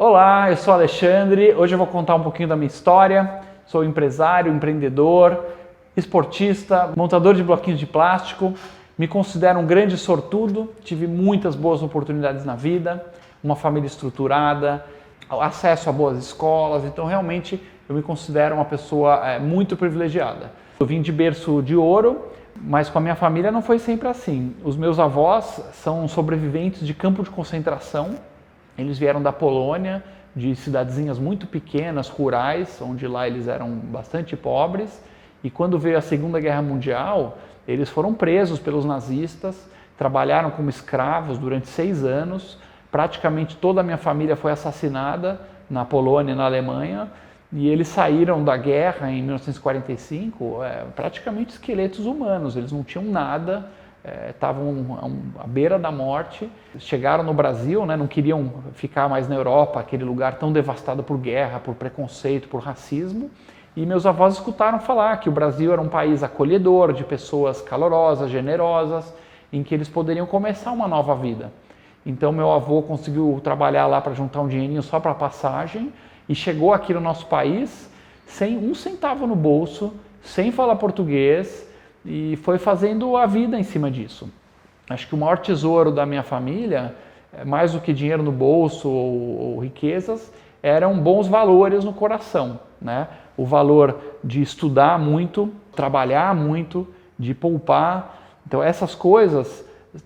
Olá, eu sou Alexandre. Hoje eu vou contar um pouquinho da minha história. Sou empresário, empreendedor, esportista, montador de bloquinhos de plástico. Me considero um grande sortudo. Tive muitas boas oportunidades na vida, uma família estruturada, acesso a boas escolas. Então, realmente, eu me considero uma pessoa muito privilegiada. Eu vim de berço de ouro, mas com a minha família não foi sempre assim. Os meus avós são sobreviventes de campo de concentração. Eles vieram da Polônia, de cidadezinhas muito pequenas, rurais, onde lá eles eram bastante pobres. E quando veio a Segunda Guerra Mundial, eles foram presos pelos nazistas, trabalharam como escravos durante 6 anos. Praticamente toda a minha família foi assassinada na Polônia e na Alemanha. E eles saíram da guerra em 1945 praticamente esqueletos humanos, eles não tinham nada. Estavam à beira da morte, chegaram no Brasil, não queriam ficar mais na Europa, aquele lugar tão devastado por guerra, por preconceito, por racismo. E meus avós escutaram falar que o Brasil era um país acolhedor, de pessoas calorosas, generosas, em que eles poderiam começar uma nova vida. Então meu avô conseguiu trabalhar lá para juntar um dinheirinho só para passagem e chegou aqui no nosso país sem um centavo no bolso, sem falar português, e foi fazendo a vida em cima disso. Acho que o maior tesouro da minha família, mais do que dinheiro no bolso ou riquezas, eram bons valores no coração, O valor de estudar muito, trabalhar muito, de poupar. Então essas coisas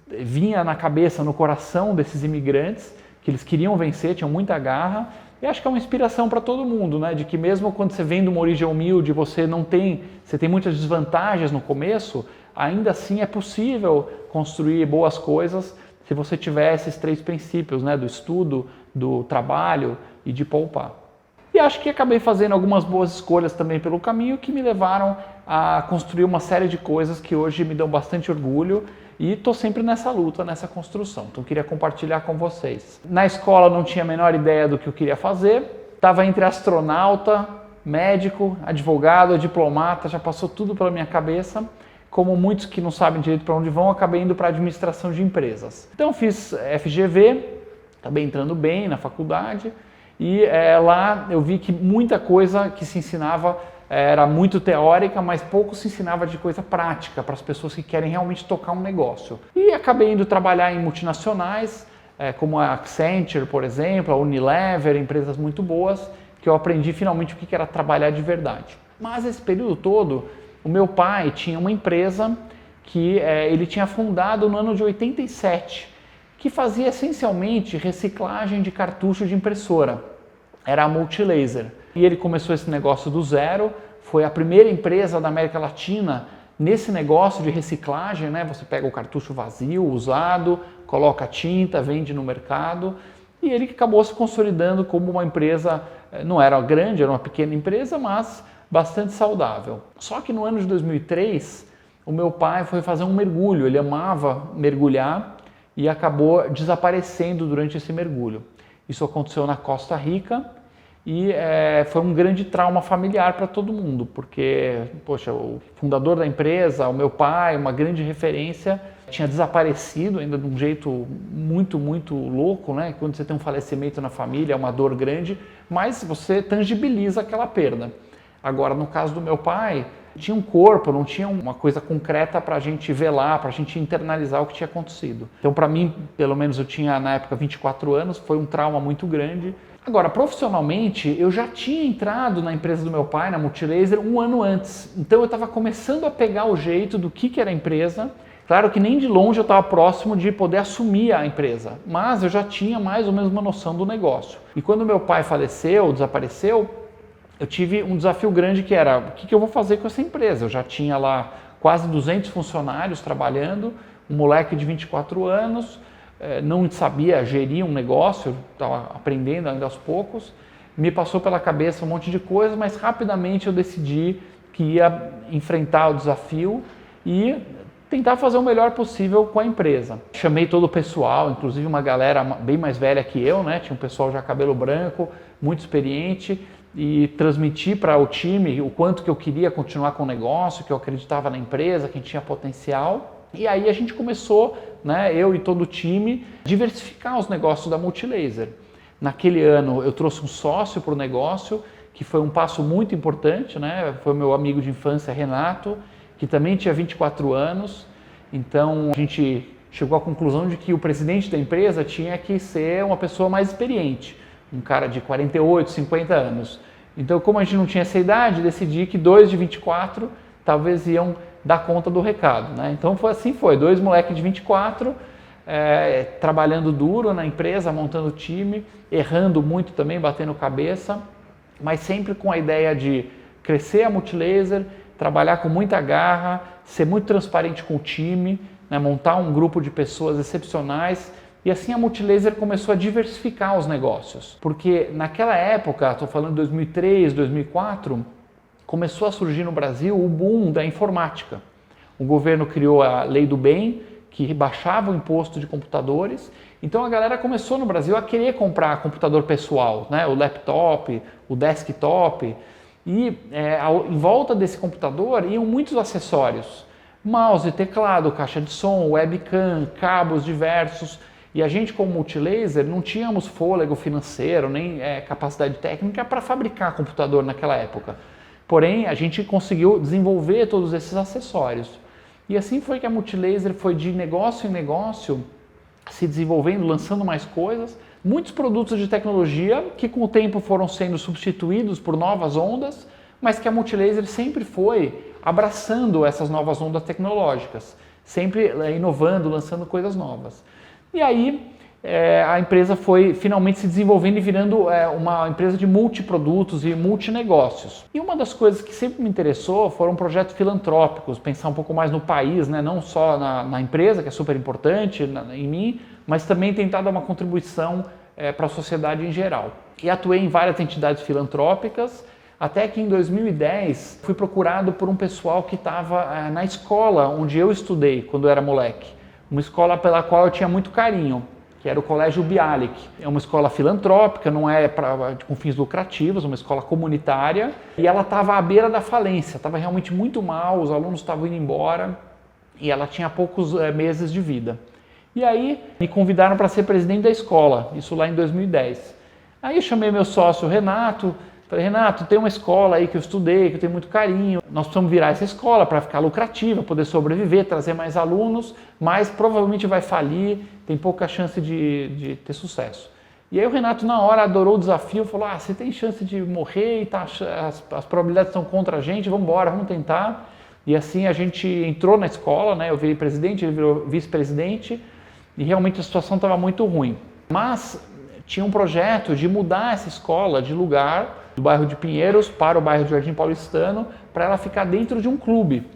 vinham na cabeça, no coração desses imigrantes, que eles queriam vencer, tinham muita garra. E acho que é uma inspiração para todo mundo, de que mesmo quando você vem de uma origem humilde, você tem muitas desvantagens no começo, ainda assim é possível construir boas coisas se você tiver esses 3 princípios, do estudo, do trabalho e de poupar. E acho que acabei fazendo algumas boas escolhas também pelo caminho que me levaram a construir uma série de coisas que hoje me dão bastante orgulho. E estou sempre nessa luta, nessa construção. Então queria compartilhar com vocês. Na escola não tinha a menor ideia do que eu queria fazer. Estava entre astronauta, médico, advogado, diplomata, já passou tudo pela minha cabeça. Como muitos que não sabem direito para onde vão, acabei indo para administração de empresas. Então fiz FGV, acabei entrando bem na faculdade. E lá eu vi que muita coisa que se ensinava era muito teórica, mas pouco se ensinava de coisa prática para as pessoas que querem realmente tocar um negócio. E acabei indo trabalhar em multinacionais, como a Accenture, por exemplo, a Unilever, empresas muito boas, que eu aprendi finalmente o que era trabalhar de verdade. Mas esse período todo, o meu pai tinha uma empresa que ele tinha fundado no ano de 87, que fazia essencialmente reciclagem de cartucho de impressora. Era a Multilaser. E ele começou esse negócio do zero, foi a primeira empresa da América Latina nesse negócio de reciclagem, Você pega o cartucho vazio, usado, coloca tinta, vende no mercado, e ele acabou se consolidando como uma empresa, não era grande, era uma pequena empresa, mas bastante saudável. Só que no ano de 2003, o meu pai foi fazer um mergulho, ele amava mergulhar e acabou desaparecendo durante esse mergulho. Isso aconteceu na Costa Rica. E foi um grande trauma familiar para todo mundo, porque, poxa, o fundador da empresa, o meu pai, uma grande referência, tinha desaparecido ainda de um jeito muito, muito louco, Quando você tem um falecimento na família, é uma dor grande, mas você tangibiliza aquela perda. Agora, no caso do meu pai, tinha um corpo, não tinha uma coisa concreta para a gente velar, para a gente internalizar o que tinha acontecido. Então, para mim, pelo menos eu tinha na época 24 anos, foi um trauma muito grande. Agora, profissionalmente, eu já tinha entrado na empresa do meu pai, na Multilaser, 1 ano antes. Então eu estava começando a pegar o jeito do que era a empresa. Claro que nem de longe eu estava próximo de poder assumir a empresa, mas eu já tinha mais ou menos uma noção do negócio. E quando meu pai faleceu, desapareceu, eu tive um desafio grande que era, o que eu vou fazer com essa empresa? Eu já tinha lá quase 200 funcionários trabalhando, um moleque de 24 anos, não sabia gerir um negócio, estava aprendendo ainda aos poucos, me passou pela cabeça um monte de coisa, mas rapidamente eu decidi que ia enfrentar o desafio e tentar fazer o melhor possível com a empresa. Chamei todo o pessoal, inclusive uma galera bem mais velha que eu, tinha um pessoal já cabelo branco, muito experiente, e transmiti para o time o quanto que eu queria continuar com o negócio, que eu acreditava na empresa, que tinha potencial. E aí a gente começou, eu e todo o time, diversificar os negócios da Multilaser. Naquele ano eu trouxe um sócio para o negócio, que foi um passo muito importante, né? Foi meu amigo de infância, Renato, que também tinha 24 anos. Então a gente chegou à conclusão de que o presidente da empresa tinha que ser uma pessoa mais experiente, um cara de 48, 50 anos. Então, como a gente não tinha essa idade, decidi que 2 de 24 talvez iam dar conta do recado, né? Então foi assim, dois moleques de 24, trabalhando duro na empresa, montando time, errando muito também, batendo cabeça, mas sempre com a ideia de crescer a Multilaser, trabalhar com muita garra, ser muito transparente com o time, né? Montar um grupo de pessoas excepcionais. E assim a Multilaser começou a diversificar os negócios, porque naquela época, estou falando de 2003, 2004, começou a surgir no Brasil o boom da informática. O governo criou a Lei do Bem, que baixava o imposto de computadores, então a galera começou no Brasil a querer comprar computador pessoal, né? O laptop, o desktop, e em volta desse computador iam muitos acessórios, mouse, teclado, caixa de som, webcam, cabos diversos. E a gente, como Multilaser, não tínhamos fôlego financeiro, nem capacidade técnica para fabricar computador naquela época. Porém, a gente conseguiu desenvolver todos esses acessórios. E assim foi que a Multilaser foi de negócio em negócio, se desenvolvendo, lançando mais coisas. Muitos produtos de tecnologia que com o tempo foram sendo substituídos por novas ondas, mas que a Multilaser sempre foi abraçando essas novas ondas tecnológicas, sempre inovando, lançando coisas novas. E aí a empresa foi finalmente se desenvolvendo e virando uma empresa de multiprodutos e multinegócios. E uma das coisas que sempre me interessou foram projetos filantrópicos, pensar um pouco mais no país, né? Não só na empresa, que é super importante em mim, mas também tentar dar uma contribuição para a sociedade em geral. E atuei em várias entidades filantrópicas, até que em 2010 fui procurado por um pessoal que estava na escola onde eu estudei quando eu era moleque. Uma escola pela qual eu tinha muito carinho, que era o Colégio Bialik. É uma escola filantrópica, não é com fins lucrativos, uma escola comunitária, e ela estava à beira da falência, estava realmente muito mal, os alunos estavam indo embora e ela tinha poucos meses de vida. E aí me convidaram para ser presidente da escola, isso lá em 2010. Aí eu chamei meu sócio Renato, falei, Renato, tem uma escola aí que eu estudei, que eu tenho muito carinho, nós precisamos virar essa escola para ficar lucrativa, poder sobreviver, trazer mais alunos, mas provavelmente vai falir, tem pouca chance de ter sucesso. E aí o Renato na hora adorou o desafio, falou, você tem chance de morrer e as probabilidades estão contra a gente, vamos embora, vamos tentar. E assim a gente entrou na escola, né? Eu virei presidente, ele virou vice-presidente, e realmente a situação estava muito ruim. Mas tinha um projeto de mudar essa escola de lugar, do bairro de Pinheiros para o bairro de Jardim Paulistano, para ela ficar dentro de um clube.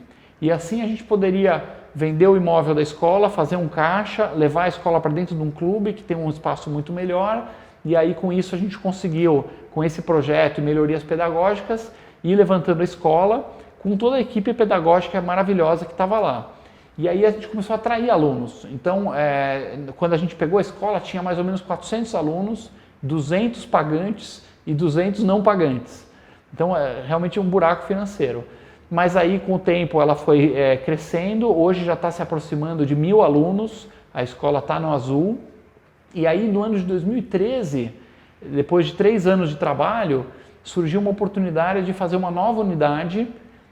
E assim a gente poderia vender o imóvel da escola, fazer um caixa, levar a escola para dentro de um clube que tem um espaço muito melhor, e aí com isso a gente conseguiu, com esse projeto e melhorias pedagógicas, ir levantando a escola com toda a equipe pedagógica maravilhosa que estava lá. E aí a gente começou a atrair alunos. Então, quando a gente pegou a escola, tinha mais ou menos 400 alunos, 200 pagantes e 200 não pagantes. Então, realmente um buraco financeiro. Mas aí, com o tempo, ela foi crescendo. Hoje já está se aproximando de 1.000 alunos. A escola está no azul. E aí, no ano de 2013, depois de 3 anos de trabalho, surgiu uma oportunidade de fazer uma nova unidade,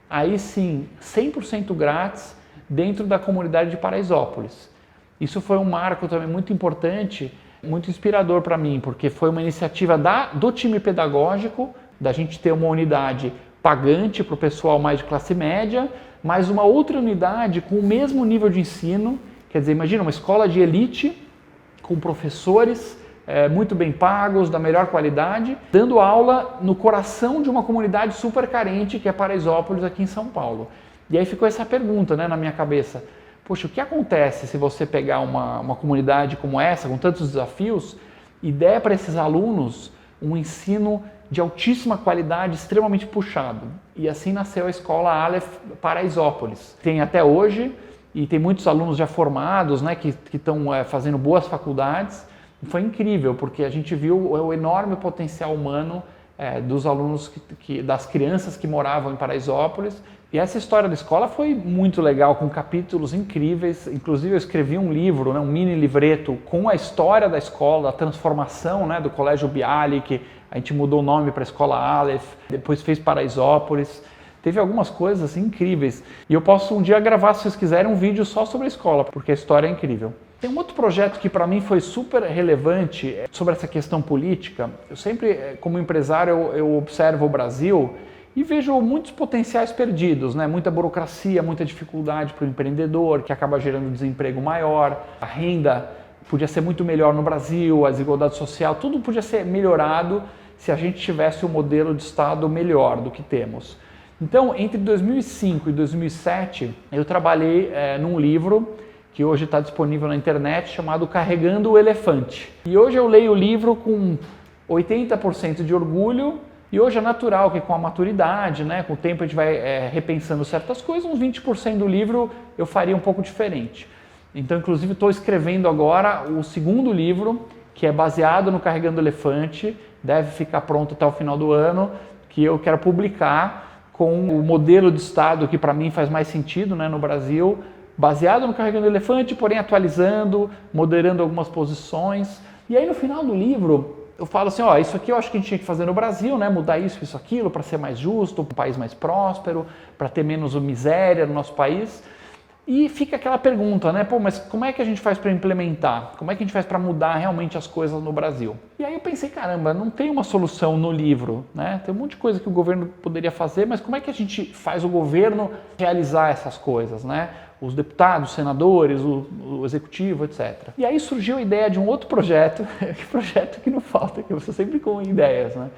aí sim, 100% grátis, dentro da comunidade de Paraisópolis. Isso foi um marco também muito importante, muito inspirador para mim, porque foi uma iniciativa do time pedagógico, da gente ter uma unidade pagante para o pessoal mais de classe média, mas uma outra unidade com o mesmo nível de ensino, quer dizer, imagina uma escola de elite, com professores muito bem pagos, da melhor qualidade, dando aula no coração de uma comunidade super carente, que é Paraisópolis, aqui em São Paulo. E aí ficou essa pergunta, né, na minha cabeça, poxa, o que acontece se você pegar uma comunidade como essa, com tantos desafios, e der para esses alunos um ensino de altíssima qualidade, extremamente puxado? E assim nasceu a escola Aleph Paraisópolis. Tem até hoje, e tem muitos alunos já formados, né, que estão fazendo boas faculdades. Foi incrível, porque a gente viu o enorme potencial humano dos alunos, das crianças que moravam em Paraisópolis, E essa história da escola foi muito legal, com capítulos incríveis. Inclusive eu escrevi um livro, né, um mini livreto com a história da escola, a transformação, né, do Colégio Bialik. A gente mudou o nome para a Escola Aleph, depois fez Paraisópolis. Teve algumas coisas assim, incríveis. E eu posso um dia gravar, se vocês quiserem, um vídeo só sobre a escola, porque a história é incrível. Tem um outro projeto que para mim foi super relevante sobre essa questão política. Eu sempre, como empresário, eu observo o Brasil e vejo muitos potenciais perdidos, né? Muita burocracia, muita dificuldade para o empreendedor, que acaba gerando desemprego maior, a renda podia ser muito melhor no Brasil, a desigualdade social, tudo podia ser melhorado se a gente tivesse um modelo de Estado melhor do que temos. Então, entre 2005 e 2007, eu trabalhei num livro que hoje está disponível na internet, chamado Carregando o Elefante. E hoje eu leio o livro com 80% de orgulho. E hoje é natural que com a maturidade, né, com o tempo a gente vai repensando certas coisas, uns 20% do livro eu faria um pouco diferente. Então, inclusive, estou escrevendo agora o segundo livro, que é baseado no Carregando o Elefante, deve ficar pronto até o final do ano, que eu quero publicar com o modelo de Estado que para mim faz mais sentido, né, no Brasil, baseado no Carregando o Elefante, porém atualizando, moderando algumas posições. E aí no final do livro eu falo assim, ó, isso aqui eu acho que a gente tinha que fazer no Brasil, né? Mudar isso, aquilo, para ser mais justo, um país mais próspero, para ter menos miséria no nosso país. E fica aquela pergunta, né? Pô, mas como é que a gente faz para implementar? Como é que a gente faz para mudar realmente as coisas no Brasil? E aí eu pensei, caramba, não tem uma solução no livro, né? Tem um monte de coisa que o governo poderia fazer, mas como é que a gente faz o governo realizar essas coisas, né? Os deputados, os senadores, o executivo, etc. E aí surgiu a ideia de um outro projeto, que projeto que não falta, que eu sou sempre com ideias, né?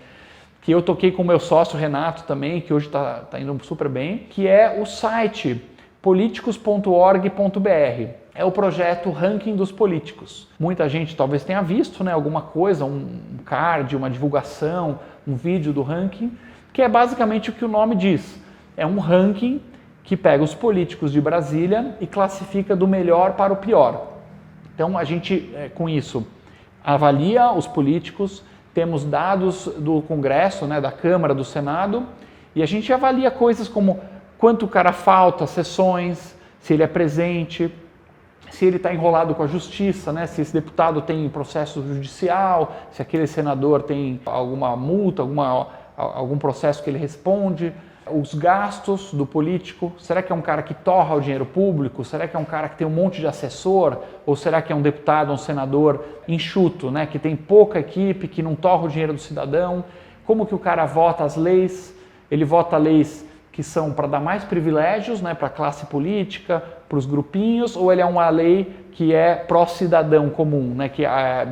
Que eu toquei com o meu sócio Renato também, que hoje está indo super bem, que é o site politicos.org.br. É o projeto Ranking dos Políticos. Muita gente talvez tenha visto, né, alguma coisa, um card, uma divulgação, um vídeo do ranking, que é basicamente o que o nome diz. É um ranking que pega os políticos de Brasília e classifica do melhor para o pior. Então a gente, com isso, avalia os políticos, temos dados do Congresso, né, da Câmara, do Senado, e a gente avalia coisas como quanto o cara falta, sessões, se ele é presente, se ele está enrolado com a justiça, né, se esse deputado tem processo judicial, se aquele senador tem alguma multa, algum processo que ele responde, os gastos do político, será que é um cara que torra o dinheiro público? Será que é um cara que tem um monte de assessor? Ou será que é um deputado, um senador enxuto, né, que tem pouca equipe, que não torra o dinheiro do cidadão? Como que o cara vota as leis? Ele vota leis que são para dar mais privilégios, né, para a classe política, para os grupinhos, ou ele é uma lei que é pró-cidadão comum, né, que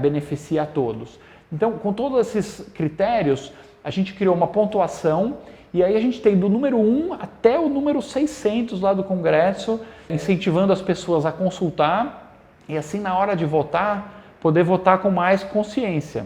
beneficia a todos? Então, com todos esses critérios, a gente criou uma pontuação. E aí a gente tem do número 1 até o número 600 lá do Congresso, incentivando as pessoas a consultar e assim na hora de votar, poder votar com mais consciência.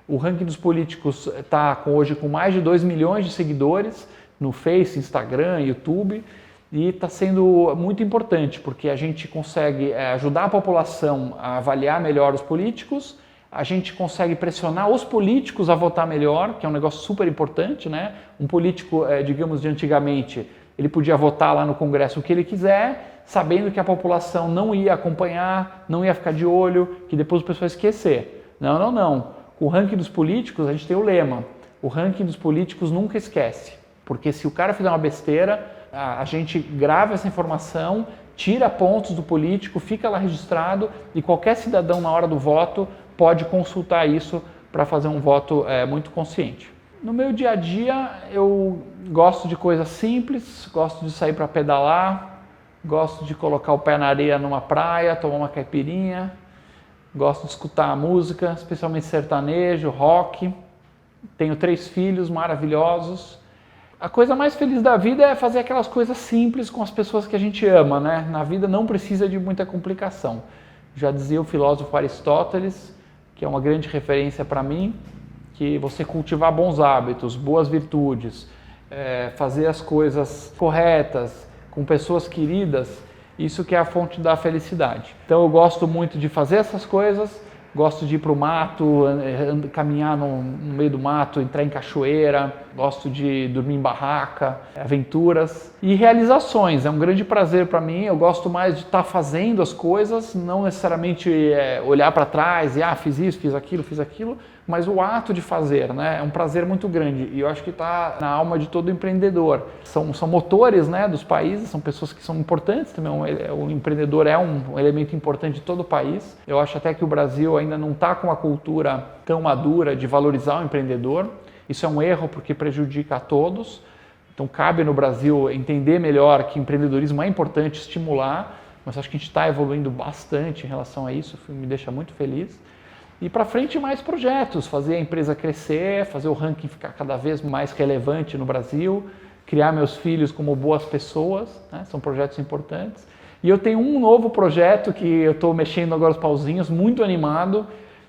O ranking dos políticos está hoje com mais de 2 milhões de seguidores no Face, Instagram, YouTube, e está sendo muito importante porque a gente consegue ajudar a população a avaliar melhor os políticos. A gente consegue pressionar os políticos a votar melhor, que é um negócio super importante, né? Um político, digamos, de antigamente, ele podia votar lá no Congresso o que ele quiser, sabendo que a população não ia acompanhar, não ia ficar de olho, que depois o pessoal ia esquecer. Não. Com o ranking dos políticos, a gente tem o lema, o ranking dos políticos nunca esquece. Porque se o cara fizer uma besteira, a gente grava essa informação, tira pontos do político, fica lá registrado e qualquer cidadão na hora do voto pode consultar isso para fazer um voto muito consciente. No meu dia a dia, eu gosto de coisas simples, gosto de sair para pedalar, gosto de colocar o pé na areia numa praia, tomar uma caipirinha, gosto de escutar música, especialmente sertanejo, rock. Tenho 3 filhos maravilhosos. A coisa mais feliz da vida é fazer aquelas coisas simples com as pessoas que a gente ama, né? Na vida não precisa de muita complicação. Já dizia o filósofo Aristóteles, que é uma grande referência para mim, que você cultivar bons hábitos, boas virtudes, fazer as coisas corretas, com pessoas queridas, isso que é a fonte da felicidade. Então eu gosto muito de fazer essas coisas, gosto de ir para o mato, caminhar no meio do mato, entrar em cachoeira, gosto de dormir em barraca, aventuras e realizações. É um grande prazer para mim, eu gosto mais de estar fazendo as coisas, não necessariamente olhar para trás e fiz isso, fiz aquilo, mas o ato de fazer, né? É um prazer muito grande e eu acho que está na alma de todo empreendedor. São motores, né, dos países, são pessoas que são importantes também, o empreendedor é um elemento importante de todo o país. Eu acho até que o Brasil ainda não está com a cultura tão madura de valorizar o empreendedor. Isso é um erro porque prejudica a todos. Então cabe no Brasil entender melhor que empreendedorismo é importante estimular, mas acho que a gente está evoluindo bastante em relação a isso, me deixa muito feliz. E para frente mais projetos, fazer a empresa crescer, fazer o ranking ficar cada vez mais relevante no Brasil, criar meus filhos como boas pessoas, né? São projetos importantes. E eu tenho um novo projeto que eu estou mexendo agora os pauzinhos, muito animado,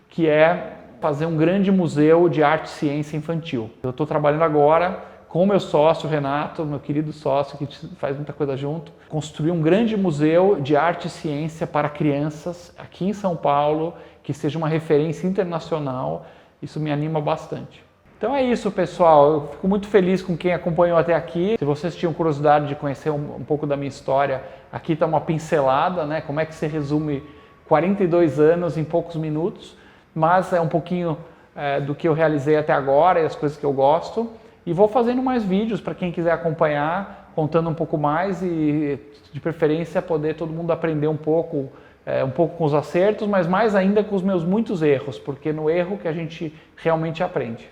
que é fazer um grande museu de arte e ciência infantil. Eu estou trabalhando agora com o meu sócio, Renato, meu querido sócio, que faz muita coisa junto, construir um grande museu de arte e ciência para crianças aqui em São Paulo, que seja uma referência internacional. Isso me anima bastante. Então é isso, pessoal. Eu fico muito feliz com quem acompanhou até aqui. Se vocês tinham curiosidade de conhecer um pouco da minha história, aqui está uma pincelada, né? Como é que se resume 42 anos em poucos minutos, mas é um pouquinho do que eu realizei até agora e as coisas que eu gosto. E vou fazendo mais vídeos para quem quiser acompanhar, contando um pouco mais e, de preferência, poder todo mundo aprender um pouco com os acertos, mas mais ainda com os meus muitos erros, porque no erro que a gente realmente aprende.